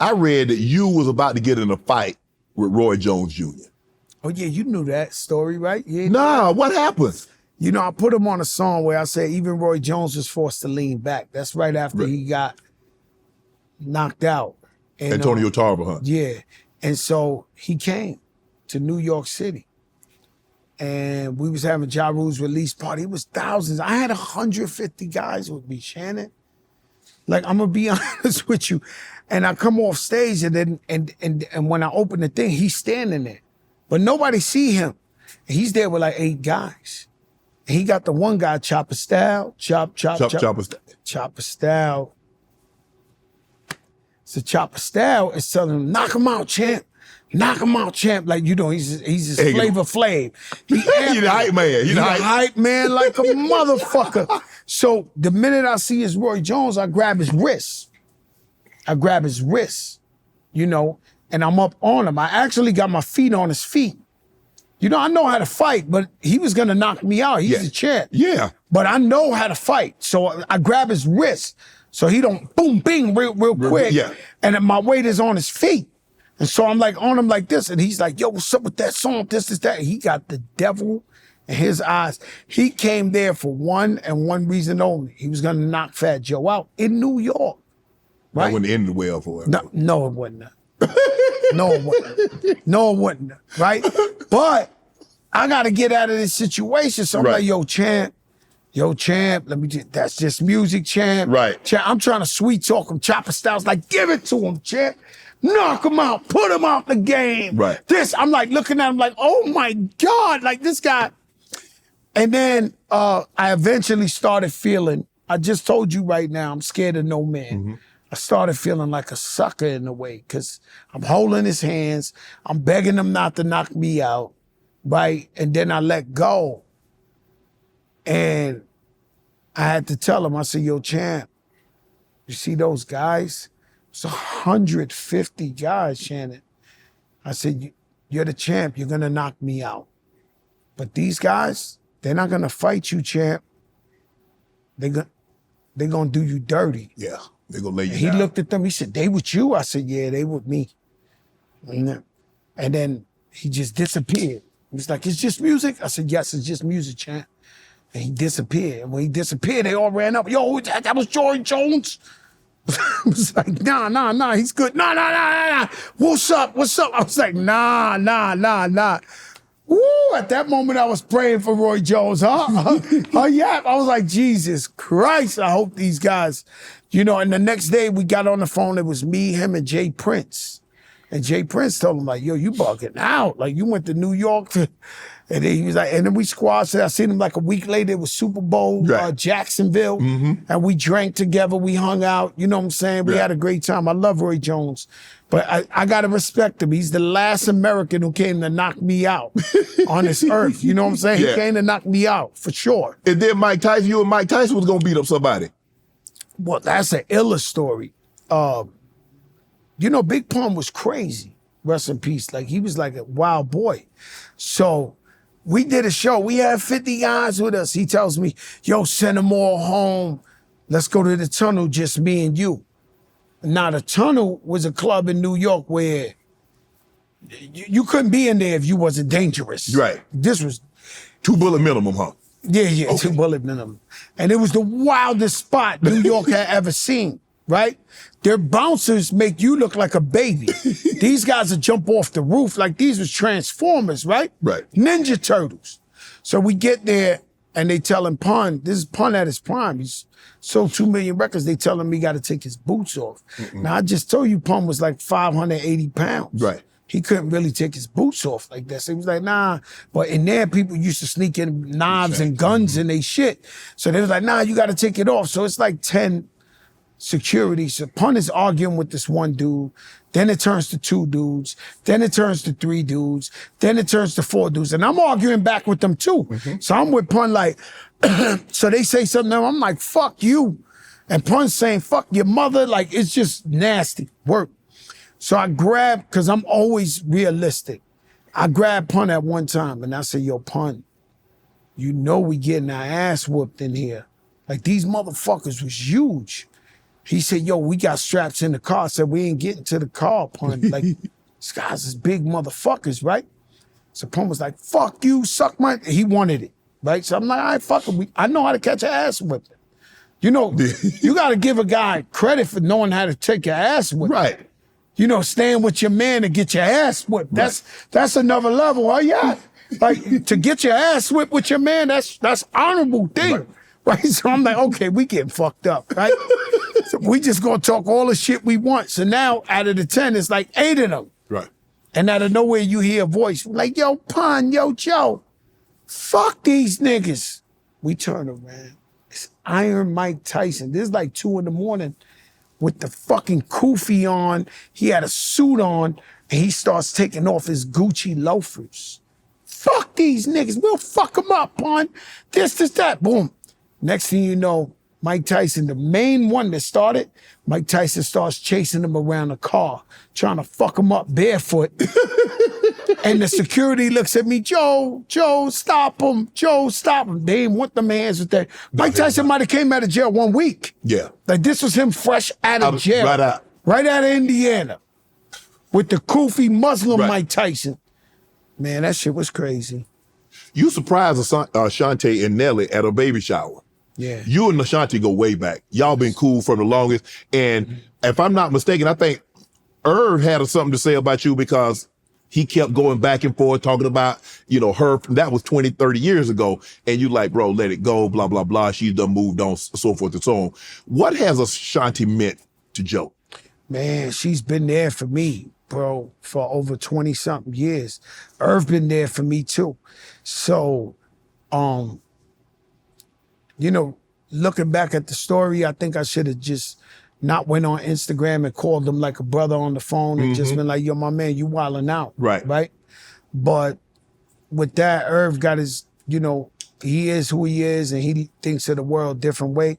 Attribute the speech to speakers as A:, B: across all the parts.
A: I read that you was about to get in a fight with Roy Jones Jr.
B: Oh yeah, you knew that story, right? Yeah.
A: Nah, what happened?
B: You know, I put him on a song where I said even Roy Jones was forced to lean back. That's right after he got knocked out. And,
A: Antonio Tarver, huh?
B: Yeah. And so he came to New York City. And we was having Ja Rule's release party. It was thousands. I had 150 guys with me, Shannon. Like, I'm gonna be honest with you. And I come off stage and then and when I open the thing, he's standing there. But nobody see him. And he's there with like 8 guys. And he got the one guy, Chopper Style. Chopper Style. So Chopper Style is telling him, knock him out, champ. Knock him out, champ. Like, you know, he's his Flavor Flav. He
A: the hype man.
B: He the hype man like a motherfucker. So the minute I see his Roy Jones, I grab his wrist. You know, and I'm up on him. I actually got my feet on his feet. You know, I know how to fight, but he was gonna knock me out. He's the champ.
A: Yeah.
B: But I know how to fight. So I grab his wrist so he don't boom, bing real quick.
A: Yeah.
B: And then my weight is on his feet. And so I'm like on him like this. And he's like, yo, what's up with that song? This, that. He got the devil in his eyes. He came there for one and one reason only. He was gonna knock Fat Joe out in New York. Right?
A: That wouldn't end well for him.
B: No, it wouldn't. No, it wouldn't. Right? But I got to get out of this situation. So I'm like, yo, champ, let me just, that's just music, champ.
A: Right.
B: Champ, I'm trying to sweet talk him. Chopper Styles like, give it to him, champ. Knock him out. Put him out the game.
A: Right.
B: I'm like looking at him like, oh my God, like this guy. And then I eventually started feeling, I just told you right now, I'm scared of no man.
A: Mm-hmm.
B: I started feeling like a sucker in a way because I'm holding his hands. I'm begging him not to knock me out, right? And then I let go. And I had to tell him, I said, yo, champ, you see those guys? It's 150 guys, Shannon. I said, you're the champ. You're going to knock me out. But these guys, they're not going to fight you, champ. They're going to do you dirty.
A: Yeah. They're gonna lay you
B: down.
A: He
B: looked at them, he said, they with you? I said, yeah, they with me. And then he just disappeared. He was like, it's just music? I said, yes, it's just music, champ. And he disappeared. And when he disappeared, they all ran up. Yo, that was Roy Jones? I was like, nah, he's good. Nah. What's up? I was like, nah. Woo, at that moment, I was praying for Roy Jones, huh? Yeah. I was like, Jesus Christ, I hope these guys, you know, and the next day we got on the phone, it was me, him, and Jay Prince. And Jay Prince told him, like, yo, you bugging out. Like, you went to New York. And then he was like, and then we squashed it. I seen him like a week later. It was Super Bowl, Jacksonville. Mm-hmm. And we drank together. We hung out. You know what I'm saying? We had a great time. I love Roy Jones. But I got to respect him. He's the last American who came to knock me out on this earth. You know what I'm saying? He came to knock me out, for sure.
A: And then you and Mike Tyson was going to beat up somebody.
B: Well, that's an iller story. You know, Big Pun was crazy. Rest in peace. Like, he was like a wild boy. So we did a show. We had 50 guys with us. He tells me, yo, send them all home. Let's go to the Tunnel, just me and you. Now, the Tunnel was a club in New York where you couldn't be in there if you wasn't dangerous.
A: Right.
B: This was
A: 2 bullet minimum, huh?
B: Yeah, okay. 2 bullet minimum. And it was the wildest spot New York had ever seen, right? Their bouncers make you look like a baby. These guys would jump off the roof like these was Transformers, right?
A: Right.
B: Ninja Turtles. So we get there and they tell him, Pun, this is Pun at his prime. He's sold 2 million records. They tell him he got to take his boots off. Now, I just told you Pun was like 580 pounds.
A: Right.
B: He couldn't really take his boots off like that. So he was like, nah. But in there, people used to sneak in knives and guns and they shit. So they was like, nah, you got to take it off. So it's like 10 security. So Pun is arguing with this one dude. Then it turns to 2 dudes. Then it turns to 3 dudes. Then it turns to 4 dudes. And I'm arguing back with them too. So I'm with Pun like, so they say something to him. I'm like, fuck you. And Pun's saying, fuck your mother. Like, it's just nasty work. So I grabbed, because I'm always realistic. I grabbed Pun at one time and I said, yo, Pun, you know we getting our ass whooped in here. Like, these motherfuckers was huge. He said, yo, we got straps in the car. I said, we ain't getting to the car, pun. Like, these guys is big motherfuckers, right? So Pun was like, fuck you, suck my, he wanted it, right? So I'm like, all right, fuck him. I know how to catch an ass whip. You know, you got to give a guy credit for knowing how to take your ass whip.
A: Right.
B: You know, staying with your man and get your ass whipped. That's another level. Oh yeah. Like to get your ass whipped with your man, that's honorable thing. Right. So I'm like, okay, we getting fucked up, right? So we just gonna talk all the shit we want. So now out of the 10, it's like 8 of them.
A: Right.
B: And out of nowhere you hear a voice like, yo, Pun, yo, Joe, fuck these niggas. We turn around. It's Iron Mike Tyson. This is like 2 a.m. with the fucking kufi on. He had a suit on and he starts taking off his Gucci loafers. Fuck these niggas. We'll fuck them up, Pun. This, that. Boom. Next thing you know, Mike Tyson, the main one that started, Mike Tyson starts chasing him around the car, trying to fuck him up barefoot. And the security looks at me, Joe, stop him. Joe, stop him. They didn't want them hands with that. Mike Tyson might have came out of jail 1 week.
A: Yeah.
B: Like this was him fresh out of jail. Right out of Indiana. With the kufi Muslim Mike Tyson. Man, that shit was crazy.
A: You surprised Ashante and Nelly at a baby shower.
B: Yeah.
A: You and Ashanti go way back. Y'all been cool for the longest. And if I'm not mistaken, I think Irv had something to say about you because he kept going back and forth talking about, you know, her. That was 20, 30 years ago. And you like, bro, let it go, blah, blah, blah. She's done moved on, so forth and so on. What has Ashanti meant to Joe?
B: Man, she's been there for me, bro, for over 20-something years. Irv been there for me too. So, you know, looking back at the story, I think I should have just not went on Instagram and called him like a brother on the phone and just been like, yo, my man, you wilding out. Right. But with that, Irv got his, you know, he is who he is and he thinks of the world a different way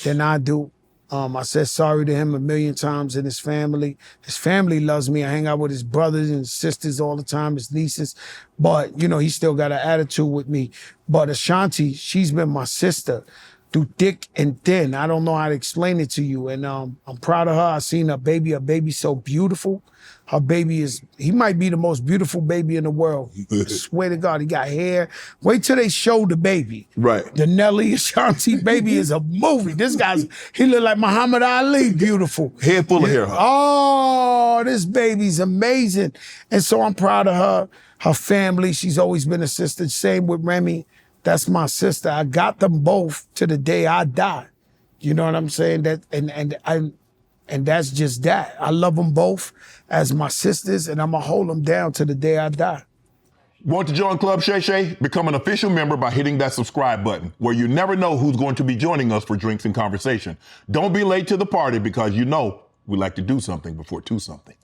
B: than I do. I said sorry to him a million times and his family. His family loves me. I hang out with his brothers and sisters all the time, his nieces. But, you know, he still got an attitude with me. But Ashanti, she's been my sister through thick and thin. I don't know how to explain it to you. And I'm proud of her. I seen her baby so beautiful. Her baby he might be the most beautiful baby in the world. I swear to God, he got hair. Wait till they show the baby.
A: Right.
B: The Nelly Ashanti baby is a movie. This he look like Muhammad Ali, beautiful.
A: Head full of hair. Huh?
B: Oh, this baby's amazing. And so I'm proud of her. Her family, she's always been a sister. Same with Remy. That's my sister. I got them both to the day I die. You know what I'm saying? That and that's just that. I love them both as my sisters, and I'm going to hold them down to the day I die.
C: Want to join Club Shay Shay? Become an official member by hitting that subscribe button, where you never know who's going to be joining us for drinks and conversation. Don't be late to the party because you know we like to do something before 2 something.